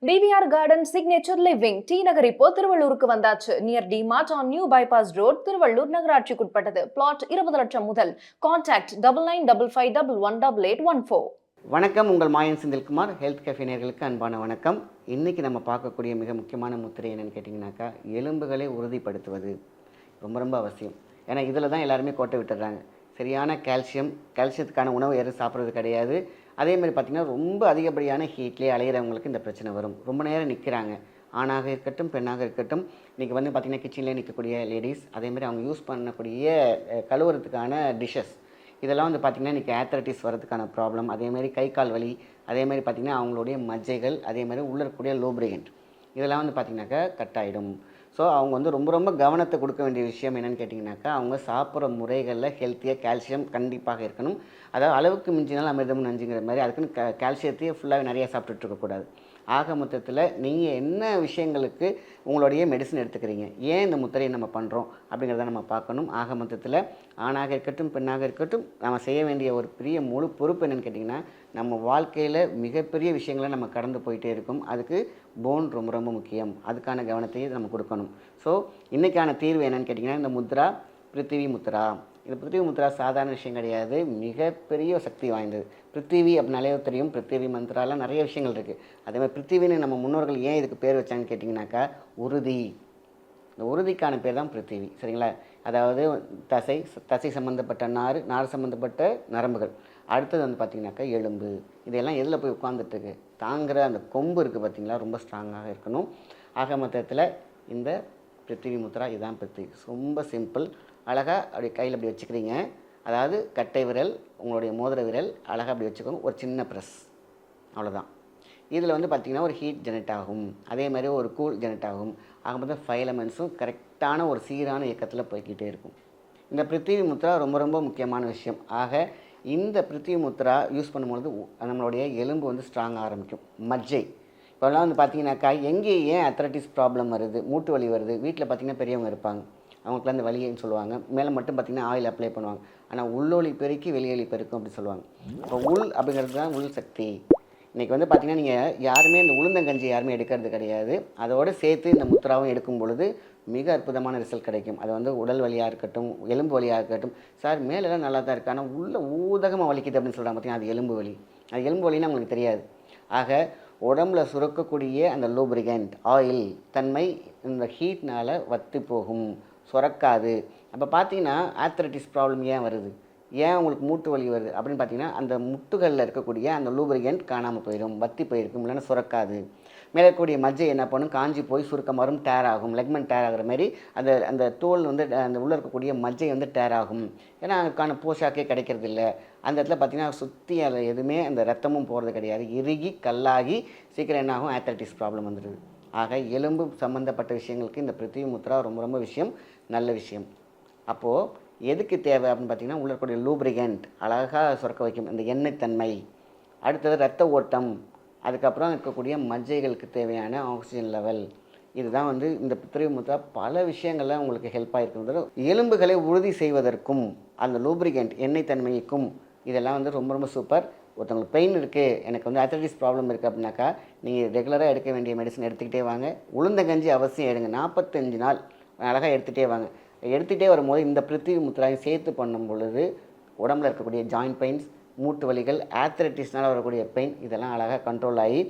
DVR garden signature living T Nagar இப்போ திருவள்ளூருக்கு வந்தாச்சு. Near D mart on new bypass road, Tiruvallur நகராட்சிக்குட்பட்டது. பிளாட் 20 லட்சம் முதல். கான்டாக்ட் 9955518814. வணக்கம், உங்கள் மாயன் செந்தில்குமார். ஹெல்த் கேஃபே நேயர்களுக்கு அன்பான வணக்கம். இன்றைக்கி நம்ம பார்க்கக்கூடிய மிக முக்கியமான முத்திரை என்னென்னு கேட்டிங்கனாக்கா, எலும்புகளை உறுதிப்படுத்துவது ரொம்ப ரொம்ப அவசியம். ஏன்னா இதில் தான் எல்லாருமே கோட்டை விட்டுடுறாங்க. சரியான கால்சியத்துக்கான உணவு யாரும் சாப்பிட்றது கிடையாது. அதேமாதிரி பார்த்திங்கன்னா ரொம்ப அதிகப்படியான ஹீட்லேயே அலையிறவங்களுக்கு இந்த பிரச்சனை வரும். ரொம்ப நேரம் நிற்கிறாங்க. ஆணாக இருக்கட்டும் பெண்ணாக இருக்கட்டும். இன்றைக்கி வந்து பார்த்திங்கன்னா கிச்சன்லேயே நிற்கக்கூடிய லேடிஸ், அதேமாதிரி அவங்க யூஸ் பண்ணக்கூடிய கழுவுறதுக்கான டிஷ்ஷஸ், இதெல்லாம் வந்து பார்த்திங்கன்னா இன்றைக்கி ஆத்தரைட்டிஸ் வரதுக்கான ப்ராப்ளம், அதேமாதிரி கை கால் வலி, அதேமாதிரி பார்த்திங்கன்னா அவங்களுடைய மஜ்ஜைகள், அதேமாதிரி உள்ளே இருக்கக்கூடிய லூப்ரிகன்ட், இதெல்லாம் வந்து பார்த்திங்கனாக்கா கட் ஆகிடும். ஸோ அவங்க வந்து ரொம்ப ரொம்ப கவனத்தை கொடுக்க வேண்டிய விஷயம் என்னென்னு கேட்டிங்கனாக்கா, அவங்க சாப்பிட்ற முறைகளில் ஹெல்த்தியாக கால்சியம் கண்டிப்பாக இருக்கணும். அதாவது அளவுக்கு மிஞ்சினால் அமிர்தமும் நஞ்சுங்கிற மாதிரி அதுக்குன்னு கால்சியத்தையே ஃபுல்லாகவே நிறையா சாப்பிட்டுட்டு இருக்கக்கூடாது. ஆக மொத்தத்தில் நீங்கள் என்ன விஷயங்களுக்கு உங்களுடைய மெடிசன் எடுத்துக்கிறீங்க, ஏன் இந்த முத்திரையை நம்ம பண்ணுறோம் அப்படிங்கிறத நம்ம பார்க்கணும். ஆக மொத்தத்தில் ஆணாக இருக்கட்டும் பெண்ணாக இருக்கட்டும், நம்ம செய்ய வேண்டிய ஒரு பெரிய முழு பொறுப்பு என்னென்னு கேட்டிங்கன்னா, நம்ம வாழ்க்கையில் மிகப்பெரிய விஷயங்களை நம்ம கடந்து போயிட்டே இருக்கும். அதுக்கு போன் ரொம்ப ரொம்ப முக்கியம். அதுக்கான கவனத்தையும் நம்ம கொடுக்கணும். ஸோ இன்றைக்கான தீர்வு என்னென்னு கேட்டிங்கன்னா, இந்த முத்ரா பிருத்திவி முத்ரா. இந்த பிருத்திவி முத்ரா சாதாரண விஷயம் கிடையாது, மிகப்பெரிய சக்தி வாய்ந்தது. பிருத்திவி அப்படின்னாலே தெரியும், பிருத்திவி மந்த்ராலாம் நிறைய விஷயங்கள் இருக்குது. அதேமாதிரி பிருத்திவின்னு நம்ம முன்னோர்கள் ஏன் இதுக்கு பேர் வச்சாங்கன்னு கேட்டிங்கனாக்கா, உறுதி. இந்த உறுதிக்கான பேர் தான் பிருத்திவி. சரிங்களா? அதாவது தசை சம்மந்தப்பட்ட நார் சம்மந்தப்பட்ட நரம்புகள். அடுத்தது வந்து பார்த்திங்கனாக்கா எலும்பு. இதெல்லாம் எதில் போய் உட்காந்துட்டுருக்கு, தாங்குகிற அந்த கொம்பு இருக்குது பார்த்திங்களா, ரொம்ப ஸ்ட்ராங்காக இருக்கணும். ஆக மொத்தத்தில் இந்த பிருத்திவி முத்ரா இதுதான் பிருத்திவி. ரொம்ப சிம்பிள். அழகாக அப்படி கையில் அப்படி வச்சுக்கிறீங்க. அதாவது கட்டை விரல், உங்களுடைய மோதிர விரல் அழகாக அப்படி வச்சுக்கோங்க. ஒரு சின்ன ப்ரெஸ், அவ்வளோதான். இதில் வந்து பார்த்திங்கன்னா ஒரு ஹீட் ஜெனரேட் ஆகும், அதே மாதிரி ஒரு கூல் ஜெனரேட் ஆகும். ஆக மொத்தம் 5 எலமெண்ட்ஸும் கரெக்டான ஒரு சீரான இயக்கத்தில் போய்கிட்டே இருக்கும். இந்த பிருத்திவி முத்ரா ரொம்ப ரொம்ப முக்கியமான விஷயம். ஆக இந்த பிருத்திவி முத்ரா யூஸ் பண்ணும்பொழுது நம்மளுடைய எலும்பு வந்து ஸ்ட்ராங் ஆரம்பிக்கும். மஜ்ஜை இப்போலாம் வந்து பார்த்திங்கனாக்கா, எங்கே ஏன் அத்லட்டிஸ் ப்ராப்ளம் வருது, மூட்டு வலி வருது, வீட்டில் பார்த்திங்கன்னா பெரியவங்க இருப்பாங்க, அவங்களுக்குலாம் அந்த வலின்னு சொல்லுவாங்க. மேலே மட்டும் பார்த்திங்கன்னா ஆயில் அப்ளை பண்ணுவாங்க. ஆனால் உள்ளொலி பெருக்கி வெளியொலி பெருக்கும் அப்படி சொல்லுவாங்க. அப்போ உள் அப்படிங்கிறது தான் உள் சக்தி. இன்றைக்கி வந்து பார்த்திங்கன்னா நீங்கள் யாருமே இந்த உளுந்தங்கஞ்சி யாருமே எடுக்கிறது கிடையாது. அதோடு சேர்த்து இந்த முத்ராவும் எடுக்கும் பொழுது மிக அற்புதமான ரிசல்ட் கிடைக்கும். அது வந்து உடல் வலியாக இருக்கட்டும், எலும்பு வலியாக இருக்கட்டும். சார் மேலெல்லாம் நல்லா தான் இருக்குது, ஆனால் உள்ளே ஊதகமாக வலிக்குது அப்படின்னு சொல்கிறாங்க பார்த்திங்கன்னா, அது எலும்பு வலி. அது எலும்பு வலின்னு அவங்களுக்கு தெரியாது. ஆக உடம்புல சுரக்கக்கூடிய அந்த லூப்ரிகன்ட் ஆயில் தன்மை இந்த ஹீட்னால் வற்றி போகும், சுரக்காது. அப்போ பார்த்தீங்கன்னா ஆத்ரைட்டிஸ் ப்ராப்ளம் ஏன் வருது, ஏன் உங்களுக்கு மூட்டு வலி வருது அப்படின்னு பார்த்தீங்கன்னா, அந்த முட்டுகளில் இருக்கக்கூடிய அந்த லூப்ரிகன்ட் காணாமல் போயிடும், வற்றி போயிருக்கும், இல்லைன்னா சுரக்காது. மேலே இருக்கக்கூடிய மஜ்ஜை என்ன பண்ணும், காஞ்சி போய் சுருக்கம் வரும், டேர் ஆகும். லெக்மெண்ட் டேர் ஆகிற மாதிரி அந்த அந்த தோல் வந்து அந்த உள்ளே இருக்கக்கூடிய மஜ்ஜை வந்து டேர் ஆகும். ஏன்னா அதுக்கான போஷாக்கே கிடைக்கிறது இல்லை. அந்த இடத்துல பார்த்திங்கன்னா சுற்றி அதில் எதுவுமே அந்த ரத்தமும் போகிறது கிடையாது, இறுகி கல்லாகி சீக்கிரம் என்ன ஆகும், ஆத்ரைட்டிஸ் ப்ராப்ளம் வந்துடுது. ஆக எலும்பு சம்மந்தப்பட்ட விஷயங்களுக்கு இந்த பிருத்திவி முத்ரா ரொம்ப ரொம்ப விஷயம், நல்ல விஷயம். அப்போது எதுக்கு தேவை அப்படின்னு பார்த்திங்கன்னா, உள்ள இருக்கக்கூடிய லூப்ரிகன்ட் அழகாக சுரக்க வைக்கும், இந்த எண்ணெய் தன்மை. அடுத்தது ரத்த ஓட்டம், அதுக்கப்புறம் இருக்கக்கூடிய மஜ்ஜைகளுக்கு தேவையான ஆக்சிஜன் லெவல். இதுதான் வந்து இந்த பிருத்திவி முத்ரா பல விஷயங்களில் உங்களுக்கு ஹெல்ப் ஆகிருக்கிறது. எலும்புகளை உறுதி செய்வதற்கும் அந்த லூப்ரிகன்ட் எண்ணெய் தன்மைக்கும் இதெல்லாம் வந்து ரொம்ப ரொம்ப சூப்பர். ஒருத்தவங்களுக்கு பெயின் இருக்குது, எனக்கு வந்து ஆத்ரைட்டிஸ் ப்ராப்ளம் இருக்குது அப்படின்னாக்கா, நீங்கள் ரெகுலராக எடுக்க வேண்டிய மெடிசன் எடுத்துக்கிட்டே வாங்க. உளுந்தங்கஞ்சி அவசியம் எடுங்க. 45 நாள் அழகாக எடுத்துகிட்டே வாங்க. எடுத்துகிட்டே வரும்போது இந்த பிருத்திவி முத்ராவை சேர்த்து பண்ணும் பொழுது உடம்புல இருக்கக்கூடிய ஜாயிண்ட் பெயின்ஸ், மூட்டு வலிகள், ஆத்ரைட்டிஸ்னால் வரக்கூடிய பெயின், இதெல்லாம் அழகாக கண்ட்ரோல் ஆகி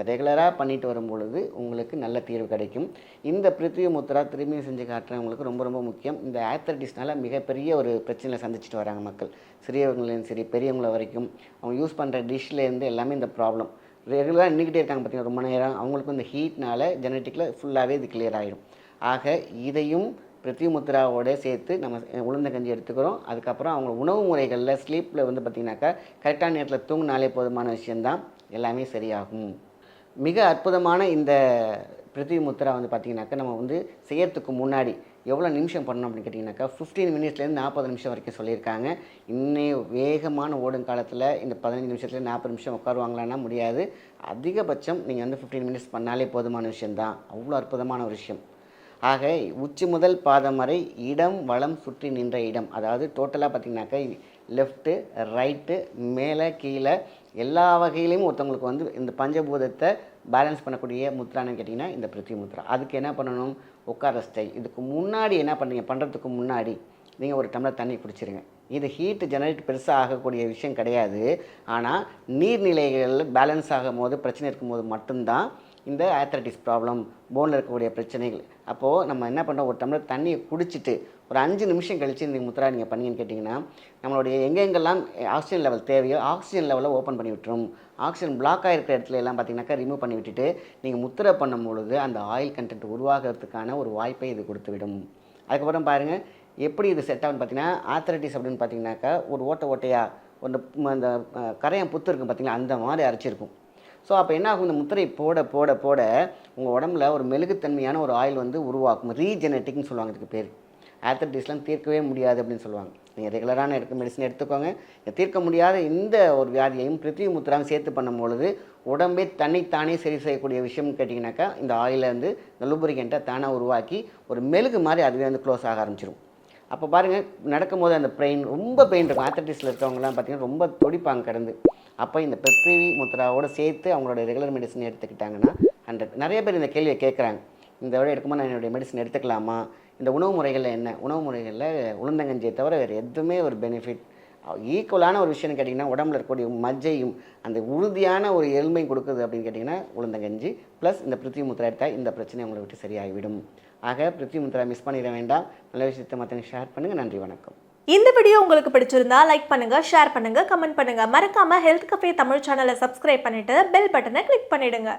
ரெகுலராக பண்ணிட்டு வரும் பொழுது உங்களுக்கு நல்ல தீர்வு கிடைக்கும். இந்த பிருத்திவி முத்ரா திரும்பியும் செஞ்சு காட்டுறவங்களுக்கு ரொம்ப ரொம்ப முக்கியம். இந்த ஆத்ரைட்டிஸ்னால் மிகப்பெரிய ஒரு பிரச்சனையை சந்திச்சுட்டு வராங்க மக்கள், சிறியவங்களையும் சரி பெரியவங்கள வரைக்கும். அவங்க யூஸ் பண்ணுற டிஷ்லேருந்து எல்லாமே இந்த ப்ராப்ளம் ரெகுலராக நின்றுக்கிட்டே இருக்காங்க பார்த்திங்கன்னா ரொம்ப நேரம். அவங்களுக்கும் இந்த ஹீட்னால் ஜெனட்டிக்கில் ஃபுல்லாகவே இது கிளியர் ஆகிடும். ஆக இதையும் பிருத்திவி முத்ராவோட சேர்த்து நம்ம உளுந்தங்கஞ்சி எடுத்துக்கிறோம். அதுக்கப்புறம் அவங்க உணவு முறைகளில் ஸ்லீப்பில் வந்து பார்த்திங்கனாக்கா கரெக்டான நேரத்தில் தூங்கினாலே போதுமான விஷயந்தான், எல்லாமே சரியாகும். மிக அற்புதமான இந்த பிருத்திவி முத்ரா வந்து பார்த்திங்கனாக்கா, நம்ம வந்து செய்யறதுக்கு முன்னாடி எவ்வளோ நிமிஷம் பண்ணணும் அப்படின்னு கேட்டிங்கனாக்கா, 15 மினிட்ஸ்லேருந்து 40 நிமிஷம் வரைக்கும் சொல்லியிருக்காங்க. இன்னும் வேகமான ஓடும் காலத்தில் இந்த 15 நிமிஷத்துலேருந்து 40 நிமிஷம் உட்காருவாங்களான்னா முடியாது. அதிகபட்சம் நீங்கள் வந்து 15 மினிட்ஸ் பண்ணாலே போதுமான விஷயந்தான். அவ்வளோ அற்புதமான ஒரு விஷயம். ஆக உச்சி முதல் பாதம் வரை இடம் வலம் சுற்றி நின்ற இடம், அதாவது டோட்டலாக பார்த்திங்கனாக்கா லெஃப்ட்டு ரைட்டு மேலே கீழே எல்லா வகையிலையும் ஒருத்தவங்களுக்கு வந்து இந்த பஞ்சபூதத்தை பேலன்ஸ் பண்ணக்கூடிய முத்ரான்னு கேட்டிங்கன்னா இந்த பிருத்திவி முத்ரா. அதுக்கு என்ன பண்ணணும், உட்கார ஸ்டைல். இதுக்கு முன்னாடி என்ன பண்ணுறதுக்கு முன்னாடி நீங்கள் ஒரு டம்ளர் தண்ணி குடிச்சிருங்க. இது ஹீட் ஜெனரேட் பெருசாக ஆகக்கூடிய விஷயம் கிடையாது. ஆனால் நீர்நிலைகள் பேலன்ஸ் ஆகும் போது, பிரச்சனை இருக்கும்போது மட்டும்தான் இந்த ஆர்த்ரைட்டிஸ் ப்ராப்ளம், போனில் இருக்கக்கூடிய பிரச்சனைகள். அப்போது நம்ம என்ன பண்ணுறோம், ஒரு டம்ளர் தண்ணியை குடிச்சிட்டு ஒரு 5 நிமிஷம் கழித்து இந்த முத்ரா நீங்கள் பண்ணீங்கன்னு கேட்டிங்கன்னா, நம்மளுடைய எங்கெங்கெல்லாம் ஆக்சிஜன் லெவல் தேவையோ ஆக்சிஜன் லெவலை ஓப்பன் பண்ணி விட்டுரும். ஆக்சிஜன் பிளாக் ஆகிருக்கிற இடத்துல எல்லாம் பார்த்தீங்கன்னாக்கா ரிமூவ் பண்ணி விட்டுட்டு நீங்கள் முத்திரை பண்ணும் பொழுது அந்த ஆயில் கண்டென்ட் உருவாகிறதுக்கான ஒரு வாய்ப்பை இது கொடுத்து விடும். அதுக்கப்புறம் பாருங்கள் எப்படி இது செட் ஆகுன்னு பார்த்தீங்கன்னா, ஆர்த்ரைட்டிஸ் அப்படின்னு பார்த்தீங்கன்னாக்கா ஒரு ஓட்டையாக ஒன்று அந்த கரையான் புத்து இருக்கும் பார்த்தீங்களா, அந்த மாதிரி அரைச்சிருக்கும். ஸோ அப்போ என்ன ஆகும், இந்த முத்திரை போட போட போட உங்கள் உடம்புல ஒரு மெழுகுத்தன்மையான ஒரு ஆயில் வந்து உருவாக்கும். ரீஜெனட்டிக்னு சொல்லுவாங்க இதுக்கு பேர். ஆர்த்ரைட்டிஸ்லாம் தீர்க்கவே முடியாது அப்படின்னு சொல்லுவாங்க. நீங்கள் ரெகுலரான மெடிசன் எடுத்துக்கோங்க. தீர்க்க முடியாத இந்த ஒரு வியாதியையும் பிருத்திவி முத்திராங்க சேர்த்து பண்ணும்பொழுது உடம்பே தன்னைத்தானே சரி செய்யக்கூடிய விஷயம்னு கேட்டிங்கனாக்கா, இந்த ஆயிலை வந்து இந்த லூப்ரிகண்ட்டை தானாக உருவாக்கி ஒரு மெழுகு மாதிரி அதுவே வந்து க்ளோஸ் ஆக ஆரம்பிச்சிடும். அப்போ பாருங்கள் நடக்கும்போது அந்த ரொம்ப பெயின் இருக்கும். ஆர்த்ரைட்டிஸில் இருக்கவங்கலாம் பார்த்திங்கன்னா ரொம்ப துடிப்பாங்க கடந்து. அப்போ இந்த பிருத்திவி முத்ராவோடு சேர்த்து அவங்களோட ரெகுலர் மெடிசன் எடுத்துக்கிட்டாங்கன்னா 100. நிறைய பேர் இந்த கேள்வியை கேட்குறாங்க, இந்த விட எடுக்கும்போது நான் என்னுடைய மெடிசன் எடுத்துக்கலாமா, இந்த உணவு முறைகளில் என்ன, உணவு முறைகளில் உளுந்தங்கஞ்சியை தவிர வேறு எதுவுமே ஒரு பெனிஃபிட் ஈக்குவலான ஒரு விஷயம்னு கேட்டிங்கன்னா, உடம்புல இருக்கக்கூடிய மஜ்ஜையும் அந்த உறுதியான ஒரு எலும்பையும் கொடுக்குது அப்படின்னு கேட்டிங்கன்னா உளுந்தங்கஞ்சி ப்ளஸ் இந்த பிருத்திவி முத்ரா எடுத்தால் இந்த பிரச்சனை உங்களை விட்டு சரியாகிவிடும். ஆக பிருத்திவி முத்ரா மிஸ் பண்ணிட வேண்டாம். நல்ல விஷயத்தை மற்றவங்க ஷேர் பண்ணுங்கள். நன்றி, வணக்கம். இந்த வீடியோ உங்களுக்கு பிடிச்சிருந்தா லைக் பண்ணுங்க, ஷேர் பண்ணுங்க, கமெண்ட் பண்ணுங்க. மறக்காம ஹெல்த் கஃபே தமிழ் சேனலை சப்ஸ்கிரைப் பண்ணிட்டு பெல் பட்டனை கிளிக் பண்ணிடுங்க.